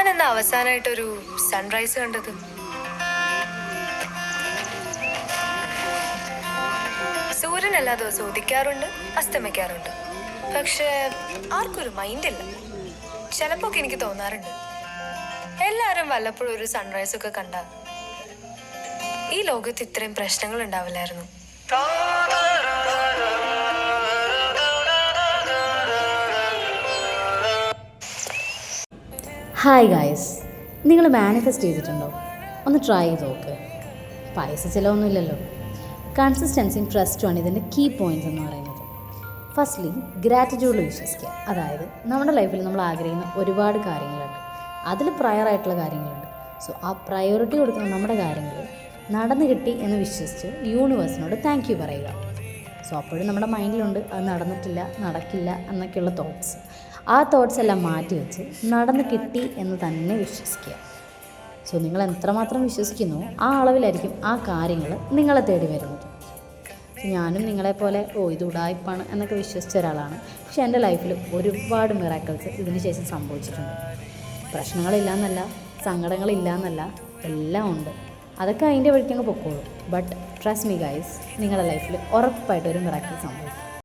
താൻ എന്ന അവസാനമായിട്ടൊരു സൺറൈസ് കണ്ടത്? സൂര്യൻ എല്ലാ ദിവസവും ഉദിക്കാറുണ്ട്, അസ്തമിക്കാറുണ്ട്. പക്ഷെ ആർക്കൊരു മൈൻഡില്ല. ചിലപ്പോ എനിക്ക് തോന്നാറുണ്ട്, എല്ലാരും വല്ലപ്പോഴും ഒരു സൺറൈസ് ഒക്കെ കണ്ട ഈ ലോകത്ത് ഇത്രയും പ്രശ്നങ്ങൾ ഉണ്ടാവില്ലായിരുന്നു. ഹായ് ഗായ്സ്, നിങ്ങൾ മാനിഫെസ്റ്റ് ചെയ്തിട്ടുണ്ടോ? ഒന്ന് ട്രൈ ചെയ്ത് നോക്ക്. പൈസ ചിലവൊന്നുമില്ലല്ലോ. കൺസിസ്റ്റൻസിയും ട്രസ്റ്റുമാണ് ഇതിൻ്റെ കീ പോയിൻറ്റ്സ് എന്ന് പറയുന്നത്. ഫസ്റ്റ്ലി ഗ്രാറ്റിറ്റ്യൂഡിൽ വിശ്വസിക്കുക. അതായത് നമ്മുടെ ലൈഫിൽ നമ്മൾ ആഗ്രഹിക്കുന്ന ഒരുപാട് കാര്യങ്ങളുണ്ട്, അതിൽ പ്രയറായിട്ടുള്ള കാര്യങ്ങളുണ്ട്. സോ ആ പ്രയോറിറ്റി കൊടുക്കുന്ന നമ്മുടെ കാര്യങ്ങൾ നടന്നു കിട്ടി എന്ന് വിശ്വസിച്ച് യൂണിവേഴ്സിനോട് താങ്ക് യു പറയുക. സോ അപ്പോഴും നമ്മുടെ മൈൻഡിലുണ്ട് അത് നടന്നിട്ടില്ല, നടക്കില്ല എന്നൊക്കെയുള്ള തോട്ട്സ്. ആ തോട്ട്സ് എല്ലാം മാറ്റി വെച്ച് നടന്ന് കിട്ടി എന്ന് തന്നെ വിശ്വസിക്കുക. സോ നിങ്ങൾ എത്രമാത്രം വിശ്വസിക്കുന്നു ആ അളവിലായിരിക്കും ആ കാര്യങ്ങൾ നിങ്ങളെ തേടി വരുന്നത്. ഞാനും നിങ്ങളെപ്പോലെ ഇത് ഉടായ്പാണ് എന്നൊക്കെ വിശ്വസിച്ച ഒരാളാണ്. പക്ഷേ എൻ്റെ ലൈഫിൽ ഒരുപാട് മിറാക്കിൾസ് ഇതിന് ശേഷം സംഭവിച്ചിട്ടുണ്ട്. പ്രശ്നങ്ങളില്ല എന്നല്ല, സങ്കടങ്ങളില്ല എന്നല്ല, എല്ലാം ഉണ്ട്. അതൊക്കെ അതിൻ്റെ വഴിക്കങ്ങ് പൊക്കോളൂ. ബട്ട് ട്രസ്റ്റ് മീ ഗൈസ്, നിങ്ങളുടെ ലൈഫിൽ ഉറപ്പായിട്ടൊരു മിറാക്കിൾ സംഭവിക്കും.